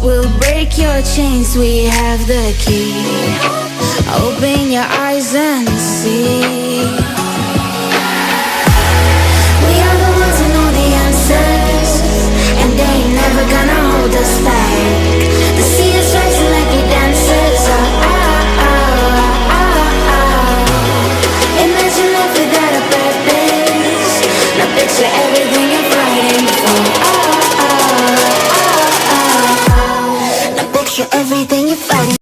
We'll break your chains, we have the key. Open your eyes and see. We are the ones who know the answers, and they ain't never gonna hold us back. The sea is rising like we dancers. Imagine life without a purpose. Now picture everything you're fighting for. Now picture everything you're fighting.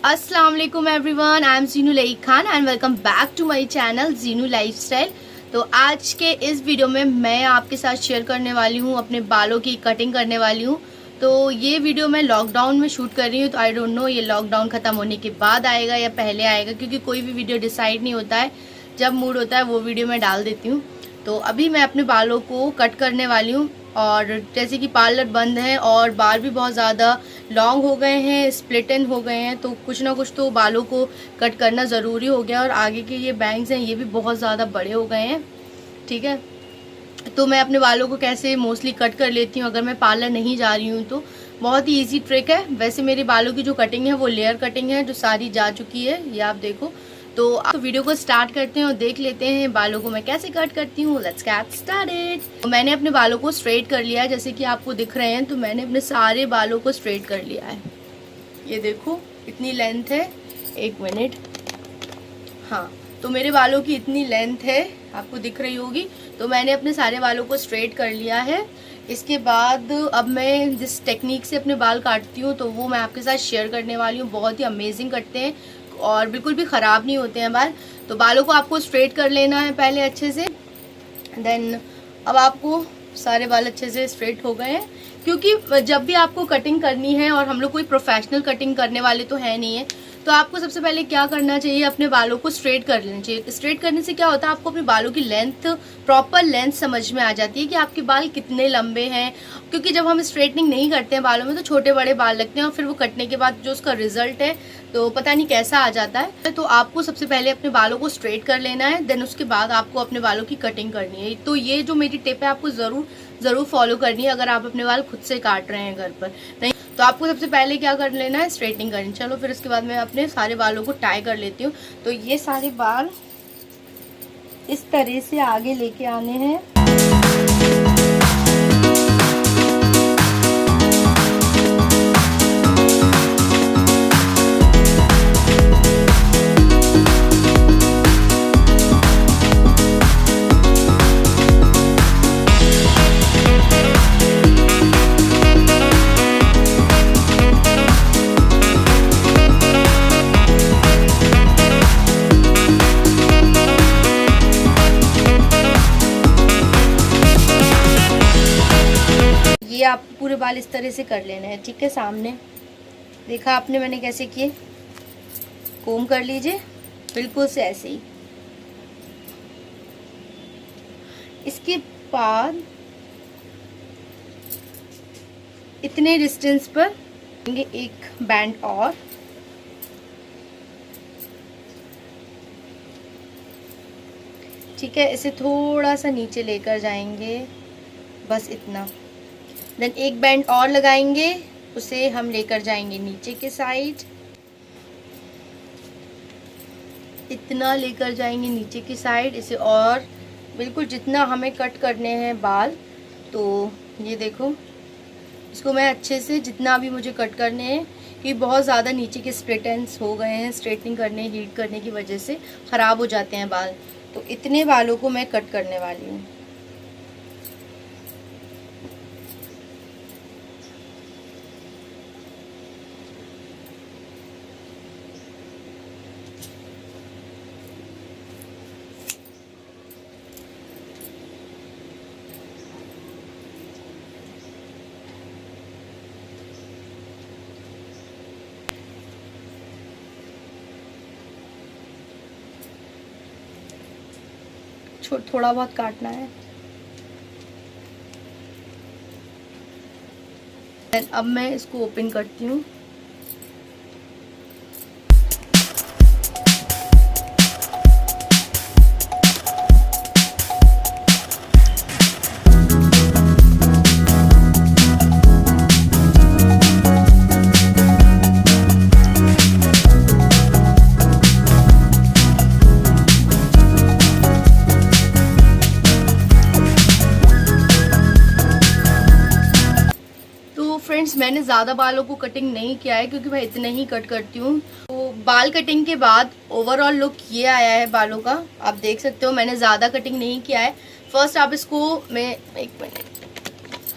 अस्सलाम वालेकुम everyone, I am Jeenu Lai Khan and welcome back to my channel Jeenu lifestyle. तो आज के इस video में मैं आपके साथ शेयर करने वाली हूँ, अपने बालों की कटिंग करने वाली हूँ। तो ये वीडियो मैं लॉकडाउन में शूट कर रही हूँ, तो आई डोंट नो ये लॉकडाउन ख़त्म होने के बाद आएगा या पहले आएगा, क्योंकि कोई भी वीडियो डिसाइड नहीं होता है। जब मूड होता है वो वीडियो मैं डाल देती हूँ। तो अभी मैं अपने बालों को कट करने वाली हूँ, और जैसे कि पार्लर बंद है और बाल भी बहुत ज़्यादा लॉन्ग हो गए हैं, स्प्लिट एंड हो गए हैं, तो कुछ ना कुछ तो बालों को कट करना ज़रूरी हो गया। और आगे के ये बैंग्स हैं ये भी बहुत ज़्यादा बड़े हो गए हैं, ठीक है। तो मैं अपने बालों को कैसे मोस्टली कट कर लेती हूँ अगर मैं पार्लर नहीं जा रही हूँ, तो बहुत ही ईजी ट्रिक है। वैसे मेरे बालों की जो कटिंग है वो लेयर कटिंग है, जो सारी जा चुकी है, ये आप देखो। तो आप वीडियो को स्टार्ट करते हैं और देख लेते हैं बालों को मैं कैसे कट करती हूँ। Let's get started. मैंने अपने बालों को स्ट्रेट कर लिया है, जैसे कि आपको दिख रहे हैं। तो मैंने अपने सारे बालों को स्ट्रेट कर लिया है, ये देखो इतनी लेंथ है। एक मिनट, हाँ, तो मेरे बालों की इतनी लेंथ है, आपको दिख रही होगी। तो मैंने अपने सारे बालों को स्ट्रेट कर लिया है। इसके बाद अब मैं जिस टेक्निक से अपने बाल काटती हूँ तो वो मैं आपके साथ शेयर करने वाली हूँ। बहुत ही अमेजिंग कटते हैं और बिल्कुल भी ख़राब नहीं होते हैं बाल। तो बालों को आपको स्ट्रेट कर लेना है पहले अच्छे से। देन अब आपको सारे बाल अच्छे से स्ट्रेट हो गए हैं, क्योंकि जब भी आपको कटिंग करनी है, और हम लोग कोई प्रोफेशनल कटिंग करने वाले तो है नहीं है, तो आपको सबसे पहले क्या करना चाहिए, अपने बालों को स्ट्रेट कर लेना चाहिए। स्ट्रेट करने से क्या होता है, आपको अपने बालों की लेंथ, प्रॉपर लेंथ समझ में आ जाती है कि आपके बाल कितने लंबे हैं। क्योंकि जब हम स्ट्रेटनिंग नहीं करते हैं बालों में तो छोटे बड़े बाल लगते हैं, और फिर वो कटने के बाद जो उसका रिजल्ट है तो पता नहीं कैसा आ जाता है। तो आपको सबसे पहले अपने बालों को स्ट्रेट कर लेना है, देन उसके बाद आपको अपने बालों की कटिंग करनी है। तो ये जो मेरी टिप है आपको ज़रूर फॉलो करनी है अगर आप अपने बाल खुद से काट रहे हैं घर पर। नहीं तो आपको सबसे पहले क्या कर लेना है, स्ट्रेटनिंग करनी। चलो फिर उसके बाद मैं अपने सारे बालों को टाई कर लेती हूँ। तो ये सारे बाल इस तरह से आगे लेके आने हैं। ये आप पूरे बाल इस तरह से कर लेना है, ठीक है। सामने देखा आपने मैंने कैसे किए, कोम कर लीजिए बिल्कुल से ऐसे ही। इसके बाद इतने डिस्टेंस पर लेंगे एक बैंड और, ठीक है। इसे थोड़ा सा नीचे लेकर जाएंगे, बस इतना। देन एक बैंड और लगाएंगे, उसे हम लेकर जाएंगे नीचे के साइड, इतना लेकर जाएंगे नीचे की साइड इसे। और बिल्कुल जितना हमें कट करने हैं बाल, तो ये देखो इसको मैं अच्छे से जितना भी मुझे कट करने हैं, कि बहुत ज़्यादा नीचे के स्प्लिट एंड्स हो गए हैं, स्ट्रेटनिंग करने हीट करने की वजह से ख़राब हो जाते हैं बाल। तो इतने बालों को मैं कट करने वाली हूँ। थोड़ा बहुत काटना है। अब मैं इसको ओपन करती हूँ। फ्रेंड्स, मैंने ज़्यादा बालों को कटिंग नहीं किया है क्योंकि मैं इतने ही कट करती हूँ। तो बाल कटिंग के बाद ओवरऑल लुक ये आया है बालों का। आप देख सकते हो मैंने ज़्यादा कटिंग नहीं किया है। फर्स्ट आप इसको मैं एक मिनट,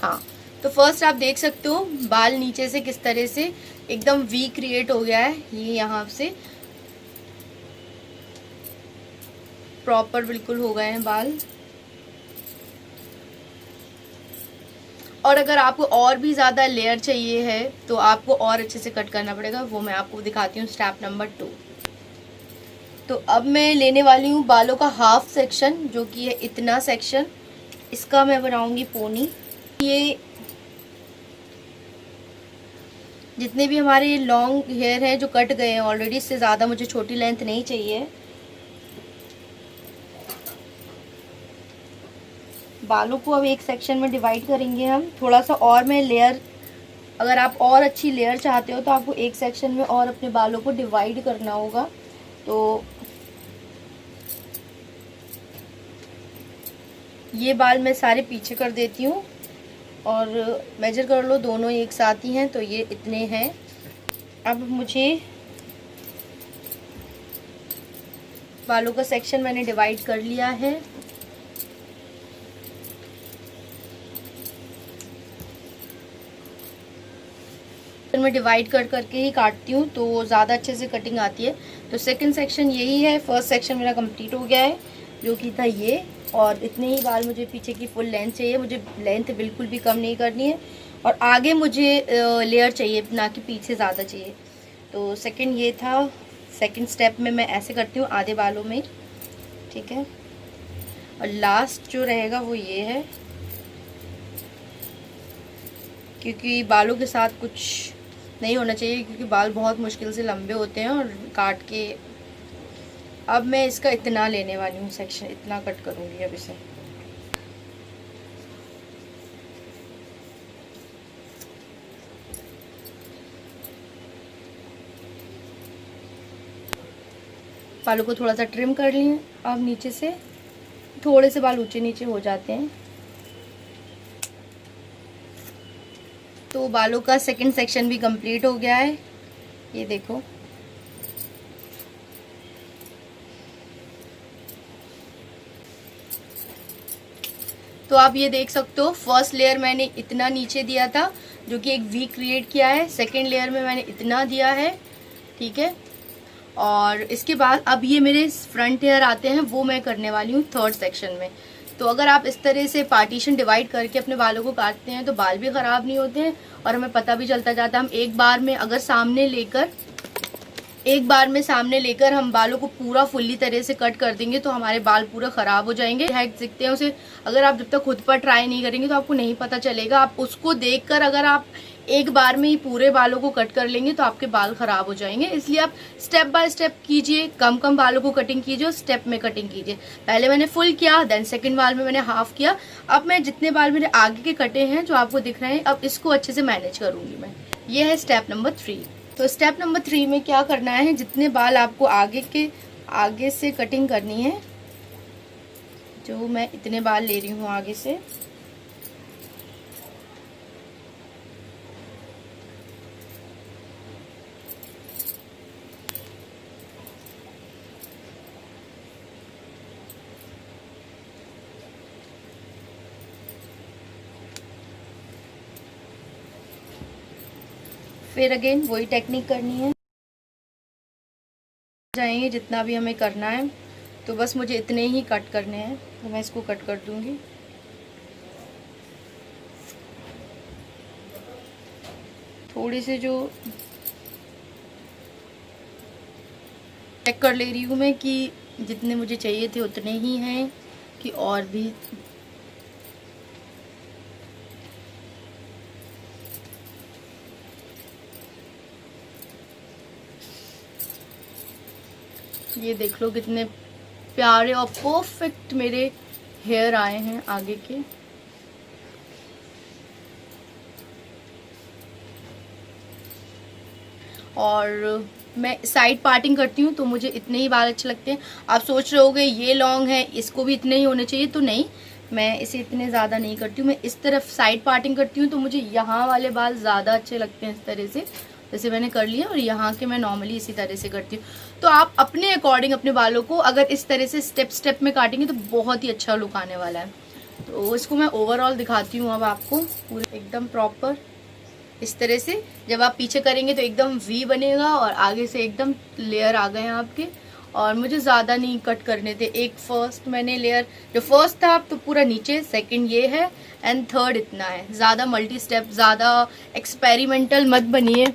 हाँ, तो फर्स्ट आप देख सकते हो बाल नीचे से किस तरह से एकदम वी क्रिएट हो गया है। ये यहाँ से प्रॉपर बिल्कुल हो गए हैं बाल। और अगर आपको और भी ज़्यादा लेयर चाहिए है तो आपको और अच्छे से कट करना पड़ेगा, वो मैं आपको दिखाती हूँ स्टेप नंबर 2। तो अब मैं लेने वाली हूँ बालों का हाफ सेक्शन, जो कि है इतना सेक्शन। इसका मैं बनाऊंगी पोनी। ये जितने भी हमारे लॉन्ग हेयर हैं जो कट गए हैं ऑलरेडी, इससे ज़्यादा मुझे छोटी लेंथ नहीं चाहिए। बालों को अब एक सेक्शन में डिवाइड करेंगे हम। थोड़ा सा और मैं लेयर, अगर आप और अच्छी लेयर चाहते हो तो आपको एक सेक्शन में और अपने बालों को डिवाइड करना होगा। तो ये बाल मैं सारे पीछे कर देती हूँ और मेजर कर लो, दोनों एक साथ ही हैं तो ये इतने हैं। अब मुझे बालों का सेक्शन मैंने डिवाइड कर लिया है। मैं डिवाइड कर करके ही काटती हूँ तो ज़्यादा अच्छे से कटिंग आती है। तो सेकंड सेक्शन यही है। फर्स्ट सेक्शन मेरा कंप्लीट हो गया है जो कि था ये, और इतने ही बाल मुझे पीछे की फुल लेंथ चाहिए। मुझे लेंथ बिल्कुल भी कम नहीं करनी है और आगे मुझे लेयर चाहिए, ना कि पीछे ज़्यादा चाहिए। तो सेकंड ये था। सेकंड स्टेप में मैं ऐसे करती हूँ आधे बालों में, ठीक है। और लास्ट जो रहेगा वो ये है, क्योंकि बालों के साथ कुछ नहीं होना चाहिए, क्योंकि बाल बहुत मुश्किल से लंबे होते हैं और काट के। अब मैं इसका इतना लेने वाली हूँ सेक्शन, इतना कट करूँगी अब इसे। बालों को थोड़ा सा ट्रिम कर लिए। अब नीचे से थोड़े से बाल ऊंचे नीचे हो जाते हैं। तो बालों का सेकंड सेक्शन भी कंप्लीट हो गया है, ये देखो। तो आप ये देख सकते हो फर्स्ट लेयर मैंने इतना नीचे दिया था जो कि एक वी क्रिएट किया है। सेकंड लेयर में मैंने इतना दिया है, ठीक है। और इसके बाद अब ये मेरे फ्रंट हेयर आते हैं, वो मैं करने वाली हूँ थर्ड सेक्शन में। तो अगर आप इस तरह से पार्टीशन डिवाइड करके अपने बालों को काटते हैं तो बाल भी ख़राब नहीं होते हैं और हमें पता भी चलता जाता है। हम एक बार में अगर सामने लेकर हम बालों को पूरा फुल्ली तरह से कट कर देंगे तो हमारे बाल पूरा ख़राब हो जाएंगे। हैक दिखते हैं उसे, अगर आप जब तक खुद पर ट्राई नहीं करेंगे तो आपको नहीं पता चलेगा। आप उसको देखकर अगर आप एक बार में ही पूरे बालों को कट कर लेंगे तो आपके बाल ख़राब हो जाएंगे। इसलिए आप स्टेप बाय स्टेप कीजिए, कम कम बालों को कटिंग कीजिए और स्टेप में कटिंग कीजिए। पहले मैंने फुल किया, देन सेकंड बाल में मैंने हाफ किया। अब मैं जितने बाल मेरे आगे के कटे हैं जो आपको दिख रहे हैं, अब इसको अच्छे से मैनेज करूँगी मैं। ये है स्टेप नंबर 3। तो स्टेप नंबर 3 में क्या करना है, जितने बाल आपको आगे से कटिंग करनी है, जो मैं इतने बाल ले रही हूँ आगे से, फिर अगेन वही टेक्निक करनी है। जाएंगे जितना भी हमें करना है, तो बस मुझे इतने ही कट करने हैं, तो मैं इसको कट कर दूंगी। थोड़ी से जो चेक कर ले रही हूँ मैं कि जितने मुझे चाहिए थे उतने ही हैं कि और भी। ये देख लो कितने प्यारे और परफेक्ट मेरे हेयर आए हैं आगे के। और मैं साइड पार्टिंग करती हूँ तो मुझे इतने ही बाल अच्छे लगते हैं। आप सोच रहे होगे ये लॉन्ग है इसको भी इतने ही होने चाहिए, तो नहीं, मैं इसे इतने ज़्यादा नहीं करती हूँ। मैं इस तरफ साइड पार्टिंग करती हूँ तो मुझे यहाँ वाले बाल ज़्यादा अच्छे लगते हैं इस तरह से, जैसे मैंने कर लिया। और यहाँ के मैं नॉर्मली इसी तरह से करती हूँ। तो आप अपने अकॉर्डिंग अपने बालों को अगर इस तरह से स्टेप स्टेप में काटेंगे तो बहुत ही अच्छा लुक आने वाला है। तो इसको मैं ओवरऑल दिखाती हूँ अब आपको पूरे एकदम प्रॉपर इस तरह से। जब आप पीछे करेंगे तो एकदम वी बनेगा और आगे से एकदम लेयर आ गए हैं आपके। और मुझे ज़्यादा नहीं कट करने थे। एक फर्स्ट मैंने लेयर जो फर्स्ट था तो पूरा नीचे, सेकंड ये है एंड थर्ड इतना है। ज़्यादा मल्टी स्टेप, ज़्यादा एक्सपेरिमेंटल मत बनिए,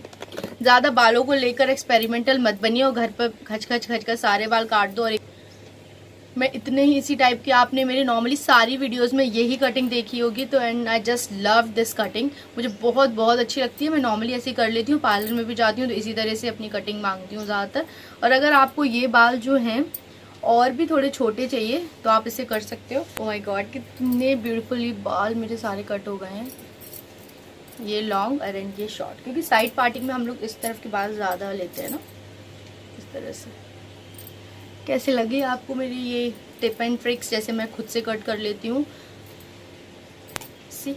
ज़्यादा बालों को लेकर एक्सपेरिमेंटल मत बनिए और घर पर खच खच सारे बाल काट दो। और मैं इतने ही इसी टाइप की, आपने मेरी नॉर्मली सारी वीडियोस में यही कटिंग देखी होगी। तो and I just love this cutting, मुझे बहुत बहुत अच्छी लगती है। मैं नॉर्मली ऐसे कर लेती हूँ, पार्लर में भी जाती हूँ तो इसी तरह से अपनी कटिंग मांगती हूँ ज़्यादातर। और अगर आपको ये बाल जो हैं और भी थोड़े छोटे चाहिए तो आप इसे कर सकते हो। ओह माय गॉड, कितने ब्यूटीफुली बाल मेरे सारे कट हो गए हैं। ये लॉन्ग और ये शॉर्ट, क्योंकि साइड पार्टिंग में हम लोग इस तरफ के बाल ज़्यादा लेते हैं ना, इस तरह से। कैसे लगे आपको मेरी ये टिप एंड ट्रिक्स, जैसे मैं खुद से कट कर लेती हूँ। सी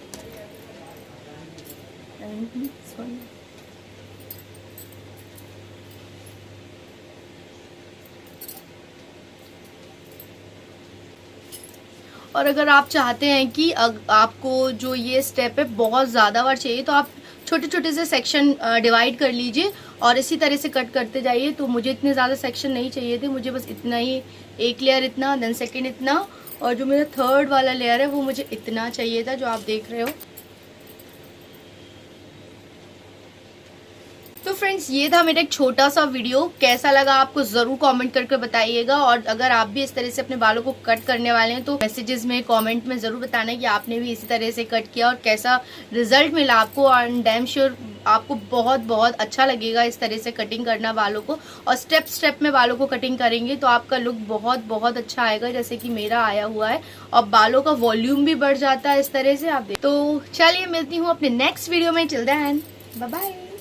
और अगर आप चाहते हैं कि आपको जो ये स्टेप है बहुत ज़्यादा बार चाहिए तो आप छोटे छोटे से सेक्शन डिवाइड कर लीजिए और इसी तरह से कट करते जाइए। तो मुझे इतने ज़्यादा सेक्शन नहीं चाहिए थे, मुझे बस इतना ही, एक लेयर इतना, देन सेकंड इतना, और जो मेरा थर्ड वाला लेयर है वो मुझे इतना चाहिए था जो आप देख रहे हो। तो फ्रेंड्स, ये था मेरा एक छोटा सा वीडियो। कैसा लगा आपको ज़रूर कमेंट करके बताइएगा। और अगर आप भी इस तरह से अपने बालों को कट करने वाले हैं तो मैसेजेस में, कमेंट में ज़रूर बताना कि आपने भी इसी तरह से कट किया और कैसा रिजल्ट मिला आपको। और डैम श्योर आपको बहुत बहुत अच्छा लगेगा इस तरह से कटिंग करना बालों को। और स्टेप स्टेप में बालों को कटिंग करेंगे तो आपका लुक बहुत बहुत अच्छा आएगा, जैसे कि मेरा आया हुआ है। और बालों का वॉल्यूम भी बढ़ जाता है इस तरह से, आप देख। तो चलिए मिलती हूँ अपने नेक्स्ट वीडियो में। Till then bye bye.